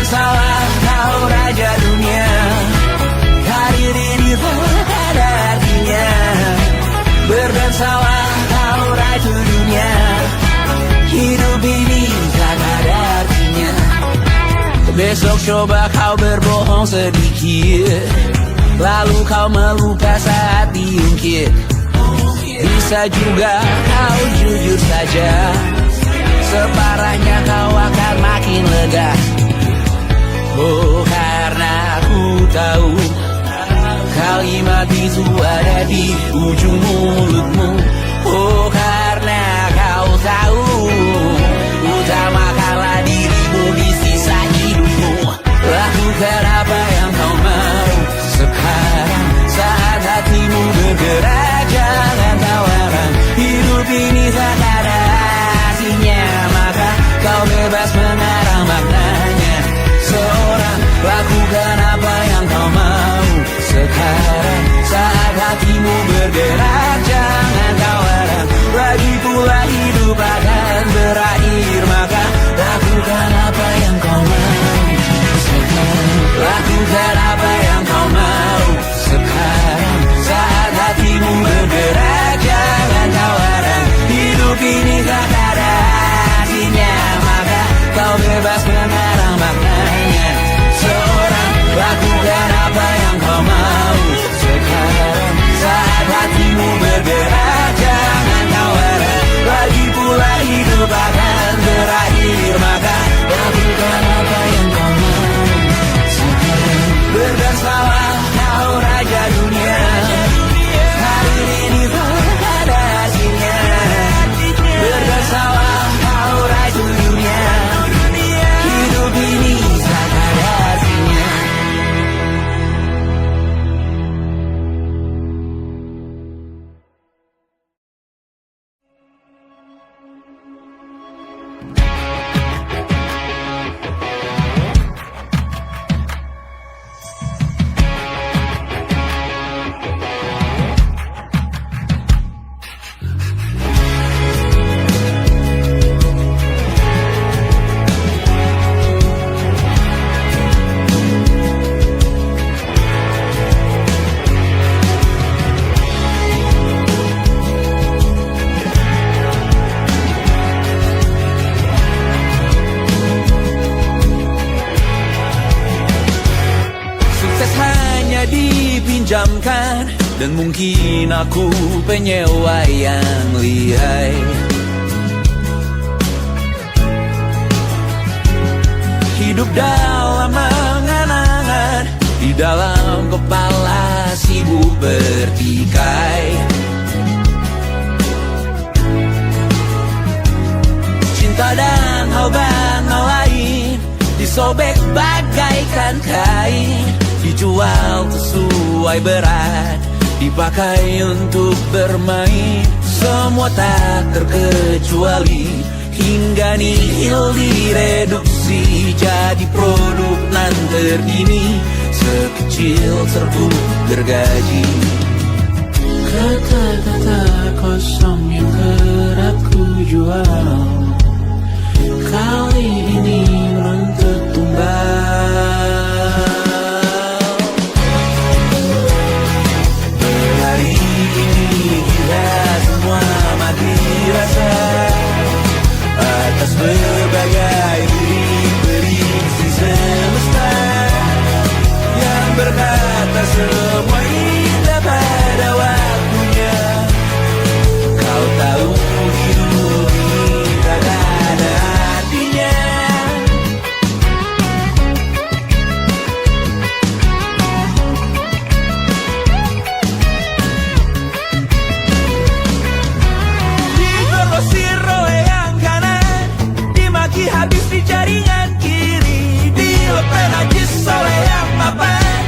bersalah kau raja dunia. Karir ini tak ada artinya. Berdansalah kau ratu dunia. Hidup ini tak ada artinya. Besok coba kau berbohong sedikit, lalu kau melupa saat diungkit. Bisa juga kau jujur saja, separahnya kau akan makin lega. Oh, karena aku tahu kalimat itu ada di ujung mulutmu. Oh, karena kau tahu utamakanlah dirimu di sisa hidupmu. Lakukan apa yang kau mau sekarang, saat hatimu bergerak. Jangan tawaran, hidup ini tak ada artinya, maka kau bebas mengarang maknanya. Seorang, lakukan apa yang kau mau sekarang, saat hatimu bergerak. Jangan tawaran, lagi pula hidup akan berakhir, maka lakukan apa yang kau mau sekarang. Lakukan apa yang kau mau sekarang, saat hatimu bergerak. Jangan tawaran, hidup ini tak ada artinya, maka kau bebas mengarang maknanya. Seorang, lakukan apa yang kau mau sekarang, saat hatimu bergerak. Jangan tawaran, lagi pula hidup akan berakhir, maka lakukan apa yang kau mau sekarang. Berdansalah kau raja dunia. Hari ini tak ada artinya. Berdansalah kau raja dunia. Hidup ini tak ada artinya. Dipinjamkan, dan mungkin aku penyewa yang lihai. Hidup dalam angan-angan, di dalam kepala sibuk bertikai. Cinta dan hal lain disobek bagaikan kain, dijual sesuai berat, dipakai untuk bermain. Semua tak terkecuali, hingga nihil direduksi jadi produk nan terkini, sekecil serbuk gergaji. Kata-kata kosong yang kerap ku jual, kali ini menuntut tumbal. Hari ini kita semua mati rasa atas berbagai prediksi semesta yang berkata semua indah pada waktunya. Kau tahu hidup ini tak ada artinya. Digrosir oleh yang kanan, dimaki habis di jaringan kiri, dilepeh najis oleh yang mapan,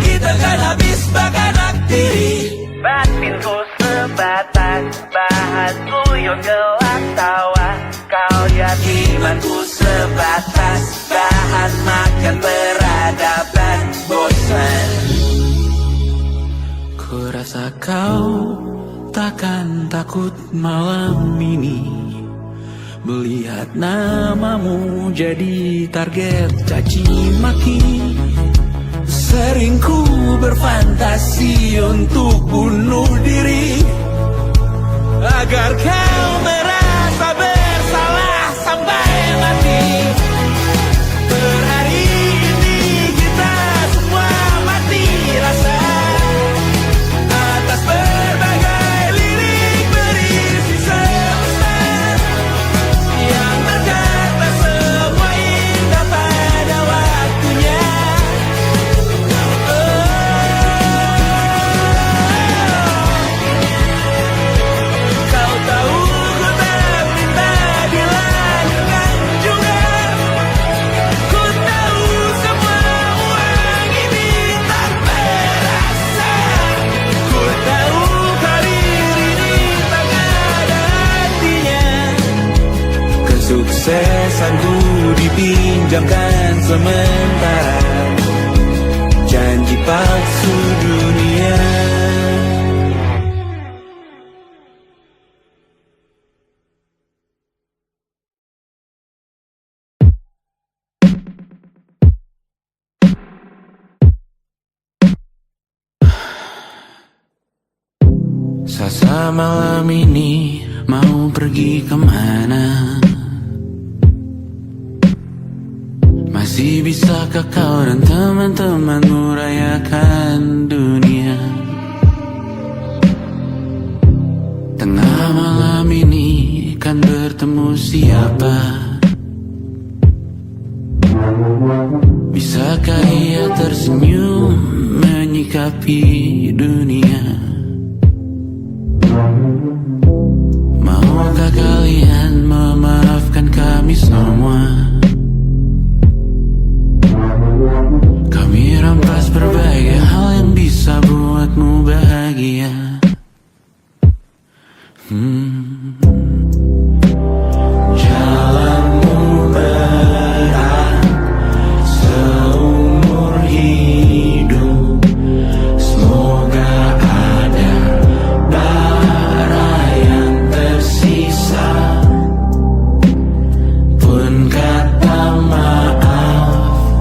kita kan habis bakanak diri. Batinku sebatas bahan guyon gelap tawa, kau jadi imanku sebatas bahan makan peradaban bosan. Ku rasa kau takkan takut malam ini Melihat namamu jadi target caci maki. Sering ku berfantasi untuk bunuh diri agar kau merasa bersalah sampai mati. Per hari ini kita semua mati rasa atas berbagai lirik berisi semesta yang berkata semua indah pada waktunya. Kau tahu ku tak minta dilahirkan juga. Ku tahu semua uang ini tak berasa. Ku tahu karir ini tak ada artinya. Kesuksesanku dipinjamkan sementara, janji palsu dunia. Sasa malam ini mau pergi kemana? Masih bisakah kau dan teman-temanmu rayakan dunia? Tengah malam ini kan bertemu siapa? Bisakah ia tersenyum menyikapi dunia? Maukah kalian memaafkan kami semua? Kami rampas berbagai hal yang bisa buatmu bahagia. Jalanmu berat seumur hidup. Semoga ada bara yang tersisa. Pun kata maaf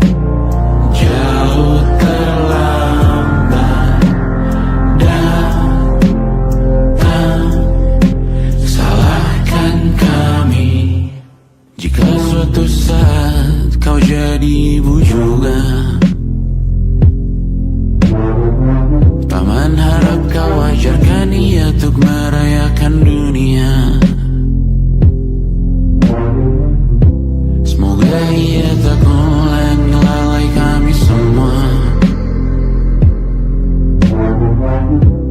jauh terlambat datang. Salahkan kami jika suatu saat kau jadi ibu juga. Paman harap kau ajarkan ia untuk merayakan dunia. Semoga ia tak ulangi lalai kami semua.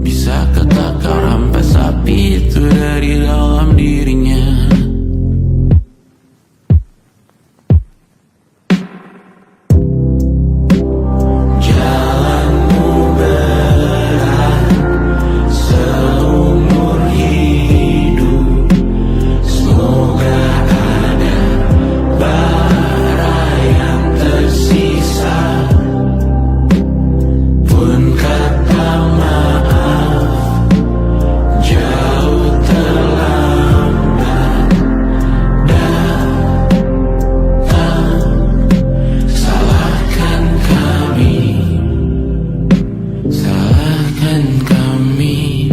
Bisakah tak kau rampas api itu dari dalam dirinya? Jalanmu berat seumur hidup. Semoga ada bara yang tersisa. Pun kata maaf jauh terlambat datang. Salahkan kami, salahkan kami.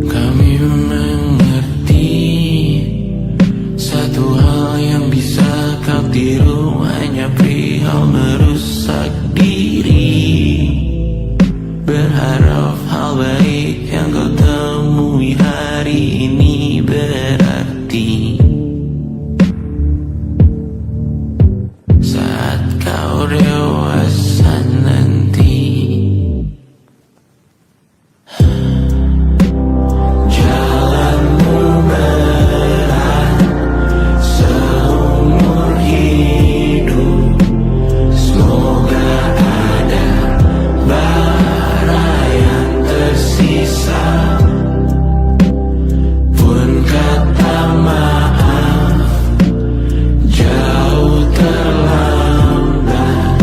Kami mengerti satu hal yang bisa kau tiru hanya perihal merusak diri. Berharap hal baik yang kau temui hari ini berarti saat kau dewasa nanti. Jalanmu berat seumur hidup. Semoga ada bara yang tersisa. Pun kata maaf jauh terlambat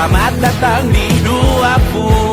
Selamat datang di 20